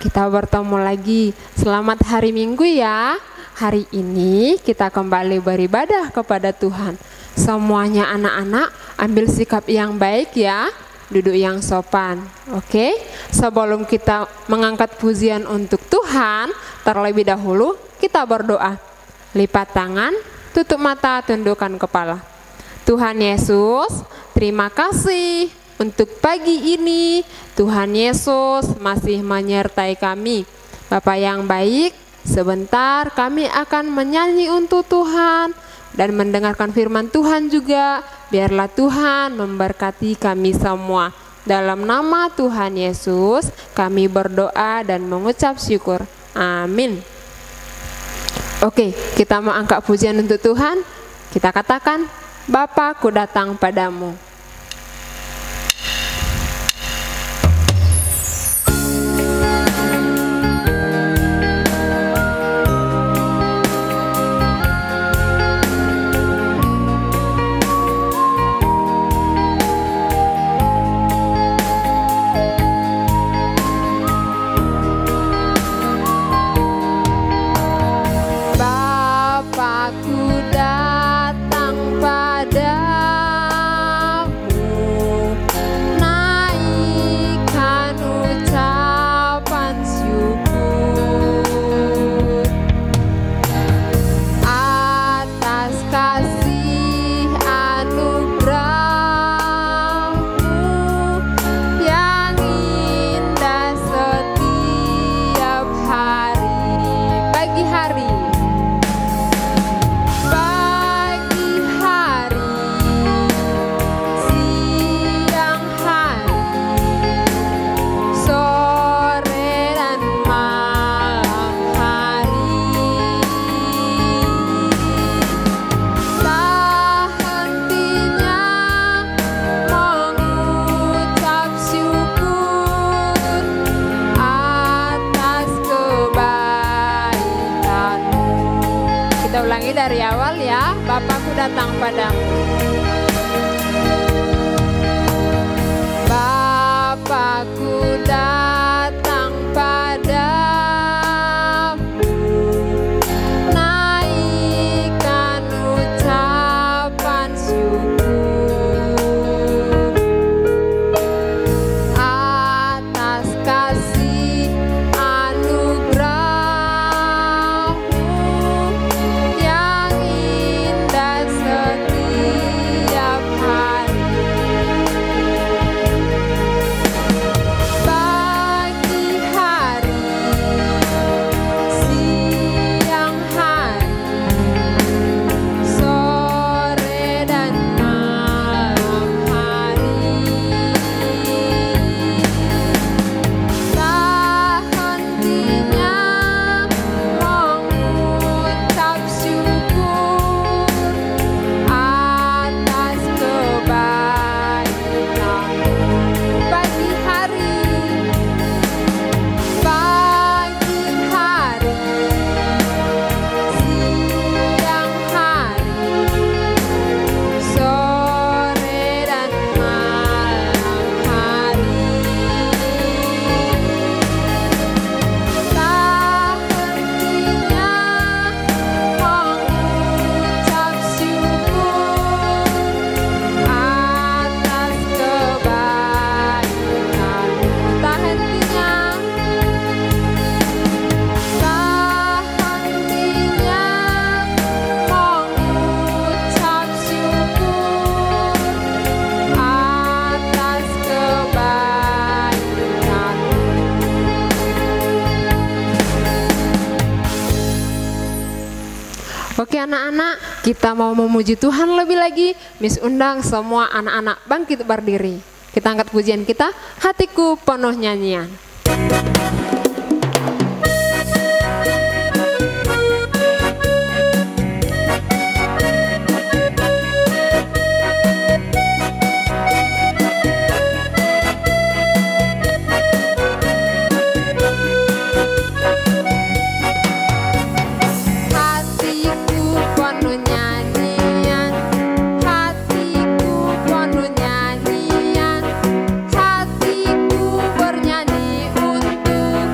kita bertemu lagi. Selamat hari Minggu ya. Hari ini kita kembali beribadah kepada Tuhan. Semuanya anak-anak ambil sikap yang baik ya. Duduk yang sopan. Oke? Sebelum kita mengangkat pujian untuk Tuhan, terlebih dahulu kita berdoa. Lipat tangan, tutup mata, tundukkan kepala. Tuhan Yesus, terima kasih untuk pagi ini. Tuhan Yesus masih menyertai kami. Bapa yang baik, sebentar kami akan menyanyi untuk Tuhan dan mendengarkan firman Tuhan juga. Biarlah Tuhan memberkati kami semua. Dalam nama Tuhan Yesus kami berdoa dan mengucap syukur. Amin. Oke, kita mau angkat pujian untuk Tuhan. Kita katakan, Bapa, ku datang padamu. Dari awal ya, Bapakku datang padamu. Bapakku datang padamu, naikkan ucapan syukur atas kasih Oke anak-anak, kita mau memuji Tuhan lebih lagi. Miss undang semua anak-anak bangkit berdiri. Kita angkat pujian kita, hatiku penuh nyanyian. Hatiku bernyanyi untuk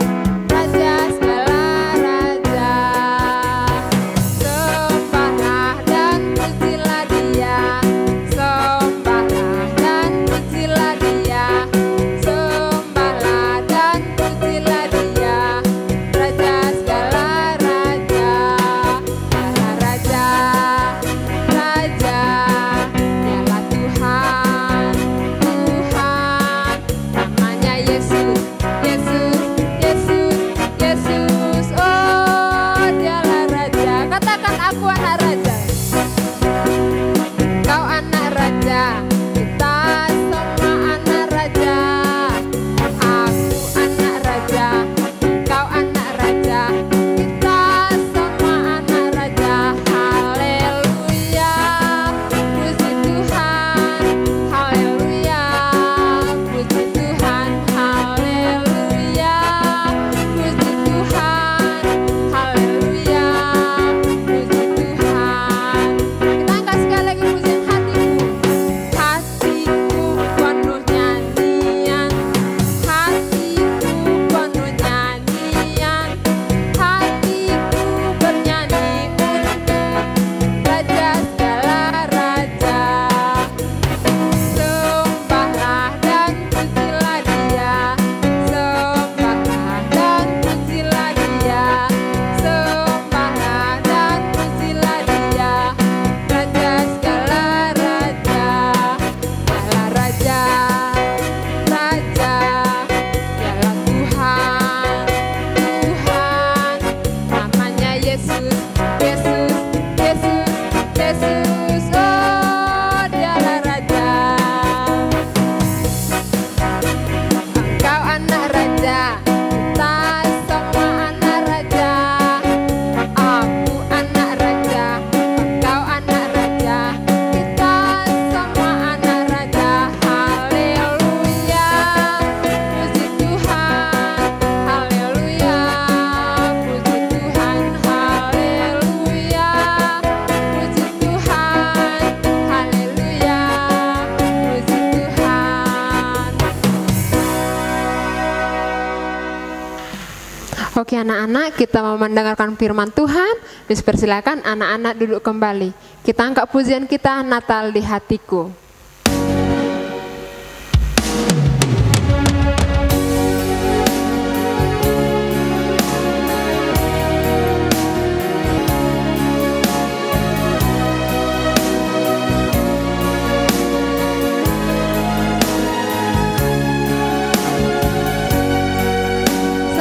Oke anak-anak, kita mau mendengarkan firman Tuhan. Dipersilakan anak-anak duduk kembali. Kita angkat pujian kita, Natal di Hatiku.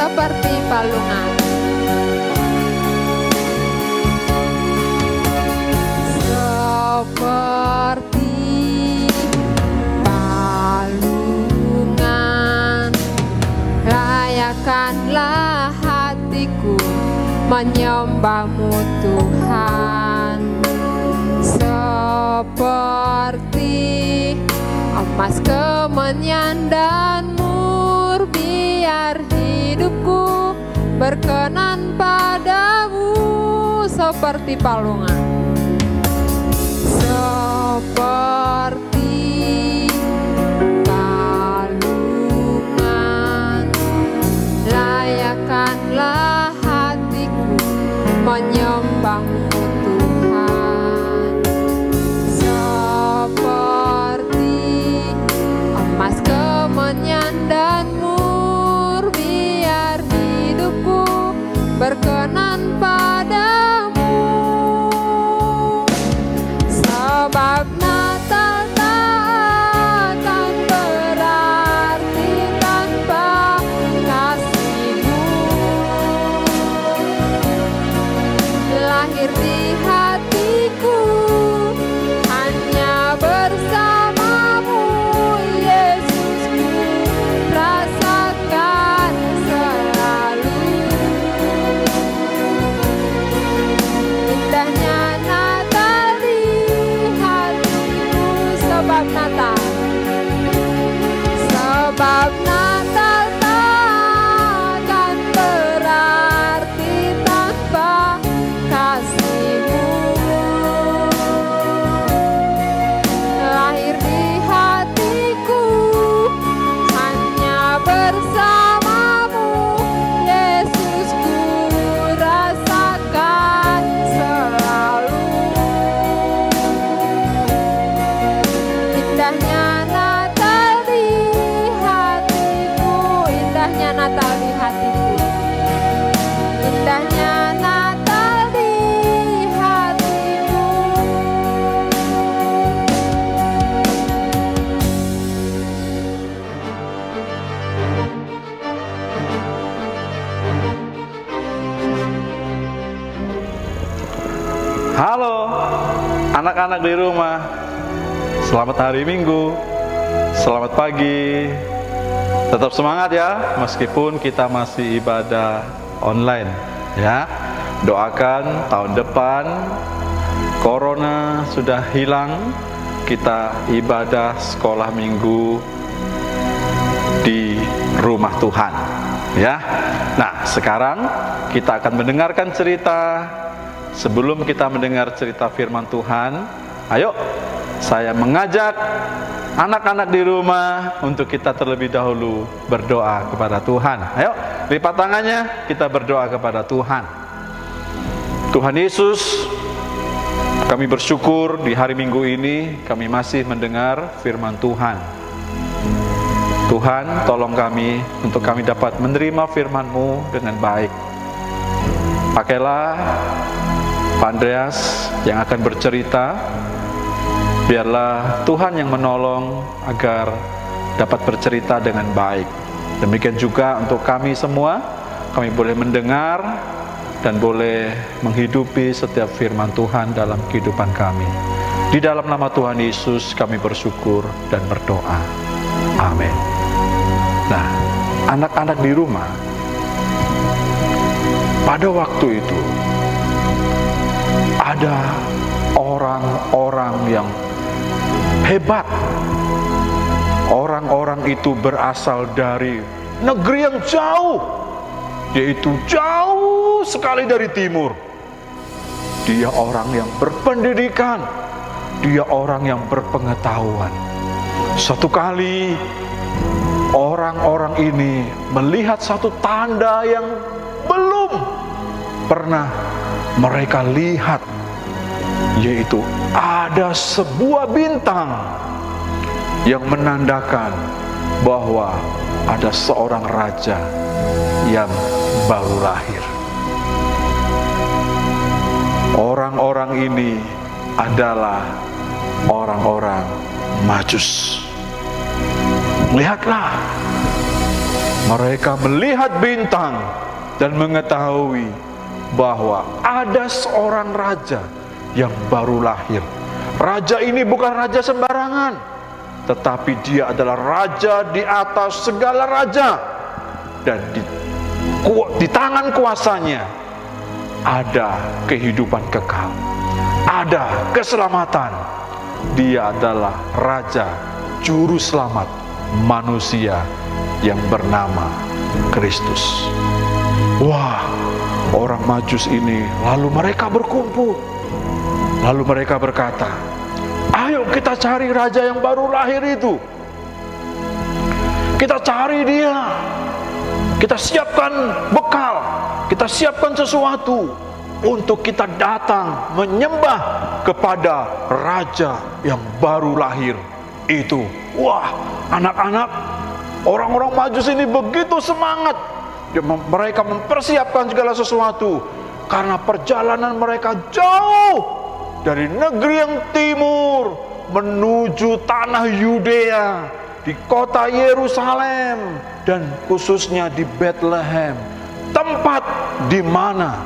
Seperti palungan. Seperti palungan, layakkanlah hatiku menyembah-Mu Tuhan. Seperti emas kemenyan dan mur, biar hidupku berkenan padamu. Seperti palungan. Seperti palungan, layakkanlah hatiku menyembah-Mu Tuhan. Seperti emas kemenyan dan mur, biar hidupku berkenan padamu. Sebab Natal tak akan berarti tanpa kasih-Mu. Lahir di hatiku hanya bersama-Mu, Yesusku, rasakan selalu. Indahnya Natal di hatiku. Sebab Natal, sebab Natal takkan berarti tanpa kasih-Mu. Lahir di hatiku hanya bersama-Mu, Yesusku, rasakan selalu. Indahnya Natal di hatiku, indahnya Natal di hatiku, indahnya Natal di hatiku. Halo anak-anak di rumah, selamat hari Minggu, selamat pagi. Tetap semangat ya, meskipun kita masih ibadah online ya. Doakan tahun depan Corona sudah hilang, kita ibadah sekolah minggu di rumah Tuhan ya. Nah, sekarang kita akan mendengarkan cerita. Sebelum kita mendengar cerita firman Tuhan, ayo saya mengajak anak-anak di rumah untuk kita terlebih dahulu berdoa kepada Tuhan. Ayo, lipat tangannya, kita berdoa kepada Tuhan. Tuhan Yesus, kami bersyukur di hari Minggu ini kami masih mendengar firman Tuhan. Tuhan, tolong kami untuk kami dapat menerima firman-Mu dengan baik. Pakailah Pak Andreas yang akan bercerita. Biarlah Tuhan yang menolong agar dapat bercerita dengan baik. Demikian juga untuk kami semua, kami boleh mendengar dan boleh menghidupi setiap firman Tuhan dalam kehidupan kami. Di dalam nama Tuhan Yesus kami bersyukur dan berdoa. Amin. Nah, anak-anak di rumah, pada waktu itu ada orang-orang yang hebat. Orang-orang itu berasal dari negeri yang jauh, yaitu jauh sekali dari timur. Dia orang yang berpendidikan, dia orang yang berpengetahuan. Suatu kali orang-orang ini melihat satu tanda yang belum pernah mereka lihat, yaitu ada sebuah bintang yang menandakan bahwa ada seorang raja yang baru lahir. Orang-orang ini adalah orang-orang Majus. Lihatlah, mereka melihat bintang dan mengetahui bahwa ada seorang raja yang baru lahir. Raja ini bukan raja sembarangan, tetapi dia adalah raja di atas segala raja. Dan di tangan kuasanya ada kehidupan kekal, ada keselamatan. Dia adalah Raja Juru Selamat manusia yang bernama Kristus. Wah, orang Majus ini lalu mereka berkumpul. Lalu mereka berkata, ayo kita cari raja yang baru lahir itu. Kita cari dia. Kita siapkan bekal. Kita siapkan sesuatu untuk kita datang menyembah kepada raja yang baru lahir itu. Wah, anak-anak, orang-orang Majus ini begitu semangat. Mereka mempersiapkan segala sesuatu karena perjalanan mereka jauh dari negeri yang timur menuju tanah Yudea, di kota Yerusalem, dan khususnya di Bethlehem, tempat di mana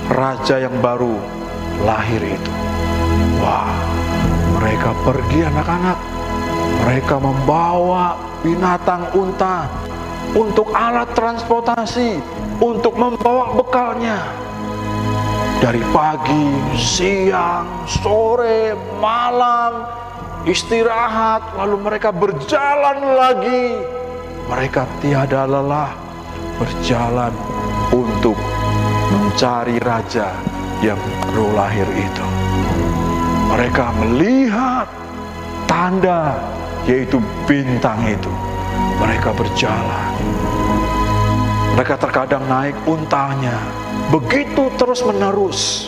raja yang baru lahir itu. Wah, mereka pergi anak-anak. Mereka membawa binatang unta untuk alat transportasi, untuk membawa bekalnya. Dari pagi, siang, sore, malam, istirahat, lalu mereka berjalan lagi. Mereka tiada lelah berjalan untuk mencari raja yang baru lahir itu. Mereka melihat tanda, yaitu bintang itu. Mereka berjalan. Mereka terkadang naik untanya, begitu terus menerus.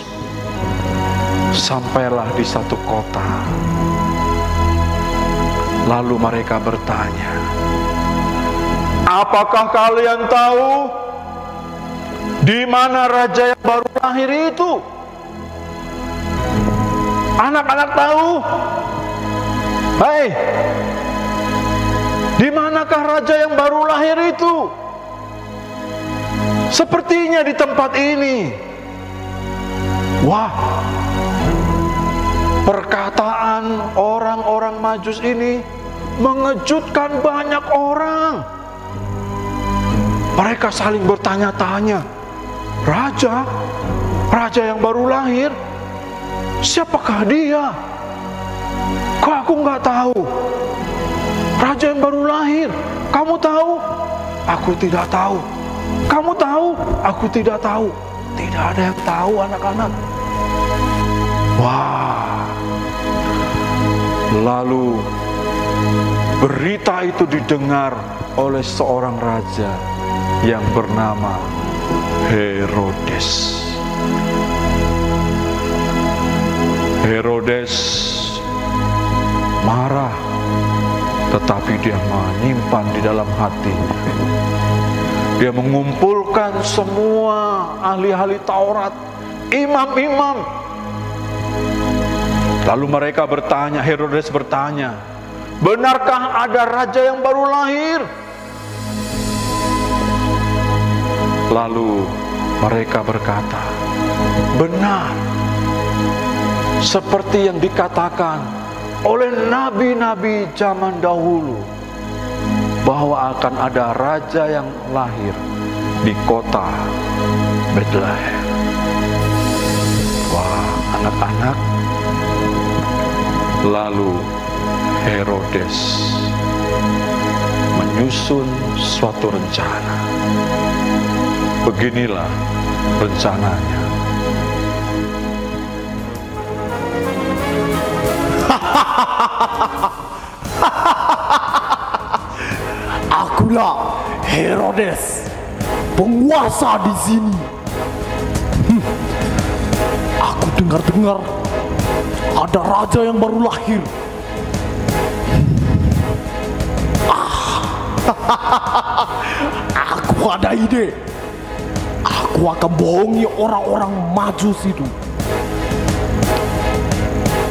Sampailah di satu kota. Lalu mereka bertanya, apakah kalian tahu di mana raja yang baru lahir itu? Anak-anak tahu? Hei, di manakah raja yang baru lahir itu? Sepertinya di tempat ini. Wah, perkataan orang-orang Majus ini mengejutkan banyak orang. Mereka saling bertanya-tanya, raja yang baru lahir, siapakah dia? Kok aku nggak tahu? Raja yang baru lahir, kamu tahu? Aku tidak tahu. Kamu tahu? Aku tidak tahu. Tidak ada yang tahu, anak-anak. Wah. Lalu berita itu didengar oleh seorang raja yang bernama Herodes. Herodes marah, tetapi dia menyimpan di dalam hatinya. Dia mengumpulkan semua ahli-ahli Taurat, imam-imam. Lalu mereka bertanya, Herodes bertanya, benarkah ada raja yang baru lahir? Lalu mereka berkata, benar, seperti yang dikatakan oleh nabi-nabi zaman dahulu, bahwa akan ada raja yang lahir di kota Bethlehem. Wah, anak-anak. Lalu Herodes menyusun suatu rencana. Beginilah rencananya. Akulah Herodes, penguasa di sini. dengar-dengar ada raja yang baru lahir. Aku ada ide. Aku akan bohongi orang-orang Majus itu.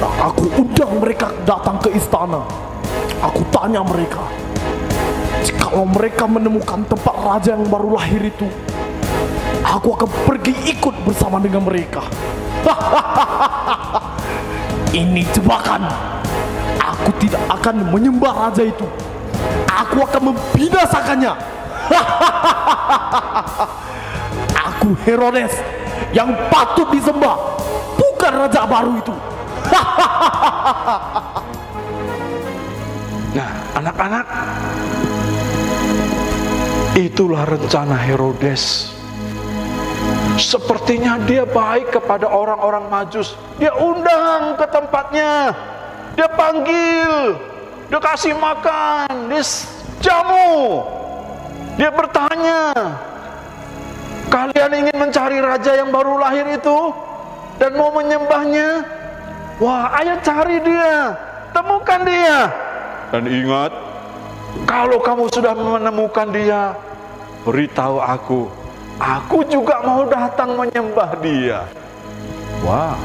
Aku undang mereka datang ke istana. Aku tanya mereka, jikalau mereka menemukan tempat raja yang baru lahir itu, aku akan pergi ikut bersama dengan mereka. Ini jebakan. Aku tidak akan menyembah raja itu. Aku akan membinasakannya. Aku Herodes yang patut disembah, bukan raja baru itu. Nah, anak-anak, itulah rencana Herodes. Sepertinya dia baik kepada orang-orang Majus. Dia undang ke tempatnya, dia panggil, dia kasih makan, dia jamu. Dia bertanya, kalian ingin mencari raja yang baru lahir itu dan mau menyembahnya? Wah, ayo cari dia, temukan dia. Dan ingat, kalau kamu sudah menemukan dia, beritahu aku. Aku juga mau datang menyembah dia. Wah,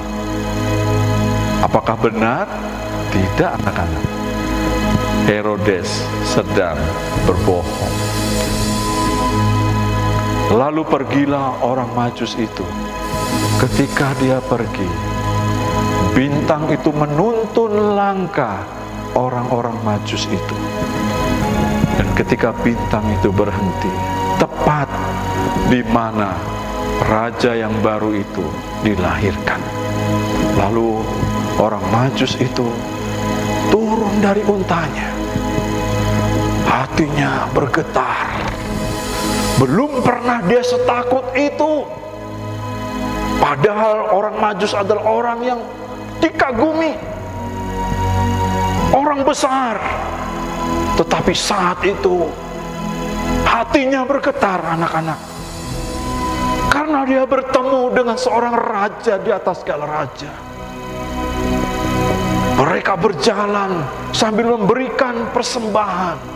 apakah benar? Tidak, anak-anak. Herodes sedang berbohong. Lalu pergilah orang Majus itu. Ketika dia pergi, bintang itu menuntun langkah orang-orang Majus itu. Dan ketika bintang itu berhenti, tepat di mana raja yang baru itu dilahirkan. Lalu orang Majus itu turun dari untanya. Hatinya bergetar. Belum pernah dia setakut itu. Padahal orang Majus adalah orang yang dikagumi, orang besar. Tetapi saat itu hatinya bergetar, anak-anak, karena dia bertemu dengan seorang raja di atas segala raja. Mereka berjalan sambil memberikan persembahan.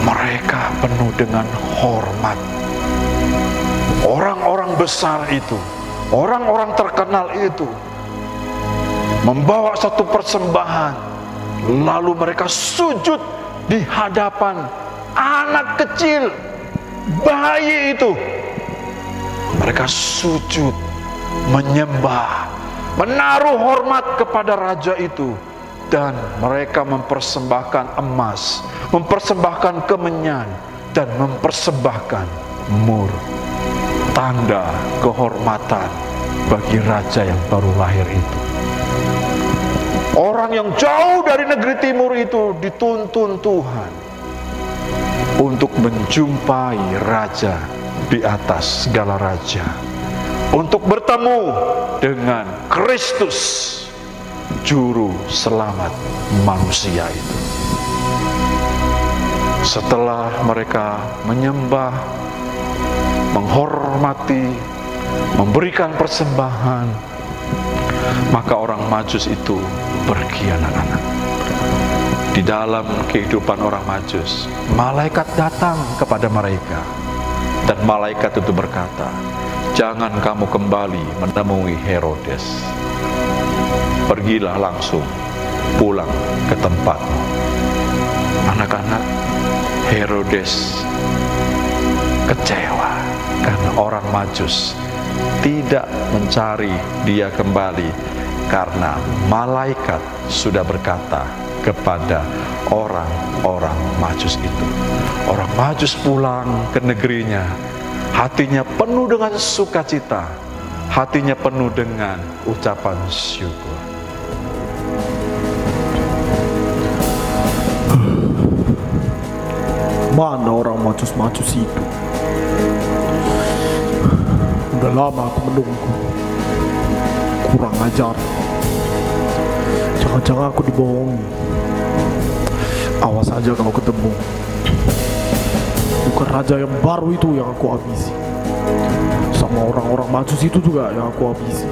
Mereka penuh dengan hormat. Orang-orang besar itu, orang-orang terkenal itu membawa satu persembahan, lalu mereka sujud di hadapan anak kecil, bayi itu. Mereka sujud, menyembah, menaruh hormat kepada raja itu. Dan mereka mempersembahkan emas, mempersembahkan kemenyan, dan mempersembahkan mur, tanda kehormatan bagi raja yang baru lahir itu. Orang yang jauh dari negeri timur itu dituntun Tuhan untuk menjumpai raja di atas segala raja, untuk bertemu dengan Kristus, juru selamat manusia itu. Setelah mereka menyembah, menghormati, memberikan persembahan, maka orang Majus itu pergi, anak-anak. Di dalam kehidupan orang Majus, malaikat datang kepada mereka, dan malaikat itu berkata, jangan kamu kembali menemui Herodes. Pergilah langsung pulang ke tempatmu. Anak-anak, Herodes kecewa karena orang Majus tidak mencari dia kembali, karena malaikat sudah berkata kepada orang-orang Majus itu. Orang Majus pulang ke negerinya, hatinya penuh dengan sukacita, hatinya penuh dengan ucapan syukur. Mana orang Majus-Majus itu? Udah lama aku menunggu. Kurang ajar. Jangan-jangan aku dibohongi. Awas aja kalau ketemu. Bukan raja yang baru itu yang aku habisi. Sama orang-orang Majus itu juga yang aku habisi.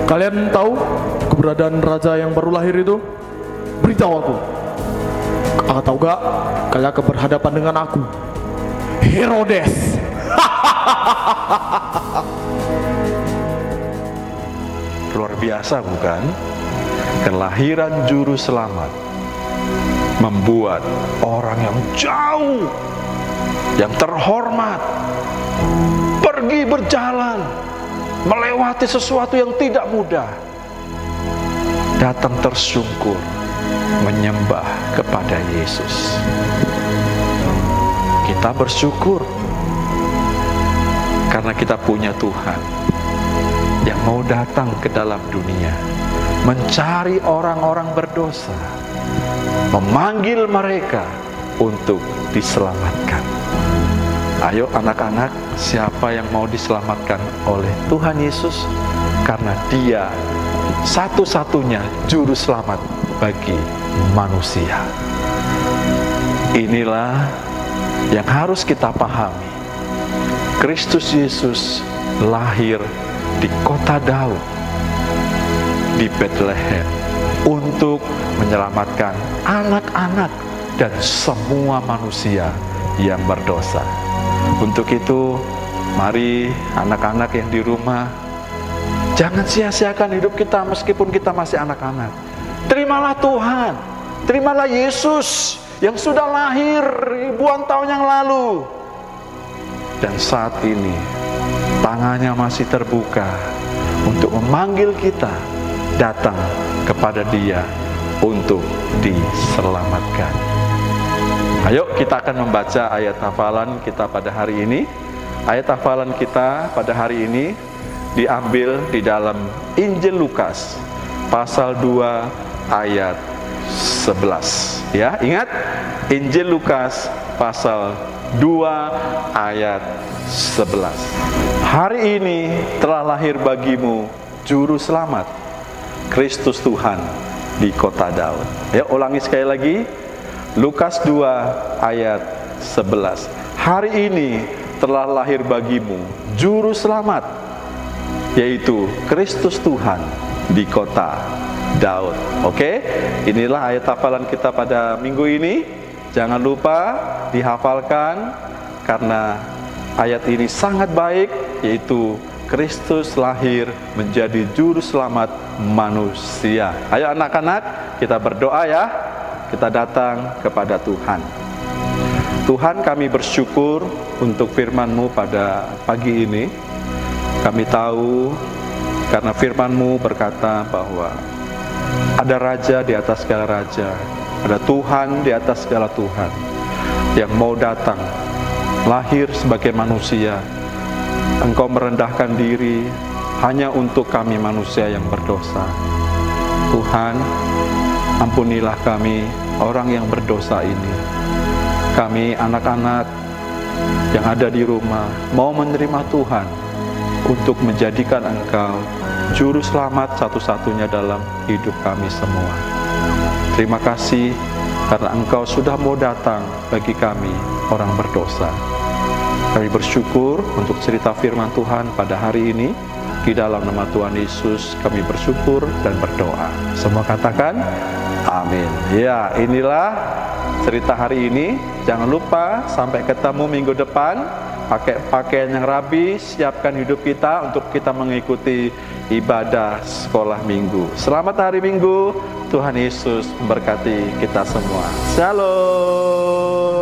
Kalian tahu keberadaan raja yang baru lahir itu? Beritahu aku. Tahu gak? Kalian akan berhadapan dengan aku, Herodes. Luar biasa bukan? Kelahiran juru selamat membuat orang yang jauh, yang terhormat, pergi berjalan, melewati sesuatu yang tidak mudah, datang tersungkur, menyembah kepada Yesus. Kita bersyukur karena kita punya Tuhan yang mau datang ke dalam dunia, mencari orang-orang berdosa, memanggil mereka untuk diselamatkan. Ayo anak-anak, siapa yang mau diselamatkan oleh Tuhan Yesus? Karena Dia satu-satunya juru selamat bagi manusia. Inilah yang harus kita pahami. Kristus Yesus lahir di kota Daud, di Bethlehem, untuk menyelamatkan anak-anak dan semua manusia yang berdosa. Untuk itu, mari anak-anak yang di rumah, jangan sia-siakan hidup kita meskipun kita masih anak-anak. Terimalah Tuhan, terimalah Yesus yang sudah lahir ribuan tahun yang lalu. Dan saat ini, tangannya masih terbuka untuk memanggil kita datang kepada Dia untuk diselamatkan. Ayo kita akan membaca ayat hafalan kita pada hari ini. Ayat hafalan kita pada hari ini diambil di dalam Injil Lukas pasal 2 ayat 11. Ya, ingat Injil Lukas pasal 2 ayat 11. Hari ini telah lahir bagimu juru selamat, Kristus Tuhan di kota Daud. Ya, ulangi sekali lagi. Lukas 2 ayat 11. Hari ini telah lahir bagimu juru selamat, yaitu Kristus Tuhan di kota Daud. Oke, inilah ayat hafalan kita pada minggu ini. Jangan lupa dihafalkan karena ayat ini sangat baik, yaitu Kristus lahir menjadi juru selamat manusia. Ayo anak-anak, kita berdoa ya. Kita datang kepada Tuhan. Tuhan, kami bersyukur untuk firman-Mu pada pagi ini. Kami tahu karena firman-Mu berkata bahwa ada Raja di atas segala Raja, ada Tuhan di atas segala Tuhan, yang mau datang, lahir sebagai manusia. Engkau merendahkan diri hanya untuk kami manusia yang berdosa. Tuhan, ampunilah kami, orang yang berdosa ini. Kami anak-anak yang ada di rumah mau menerima Tuhan untuk menjadikan Engkau juru selamat satu-satunya dalam hidup kami semua. Terima kasih karena Engkau sudah mau datang bagi kami orang berdosa. Kami bersyukur untuk cerita firman Tuhan pada hari ini. Di dalam nama Tuhan Yesus kami bersyukur dan berdoa. Semua katakan amin. Ya, inilah cerita hari ini. Jangan lupa sampai ketemu minggu depan, pakai pakaian yang rapi, siapkan hidup kita untuk kita mengikuti ibadah sekolah minggu. Selamat hari Minggu. Tuhan Yesus memberkati kita semua. Shalom.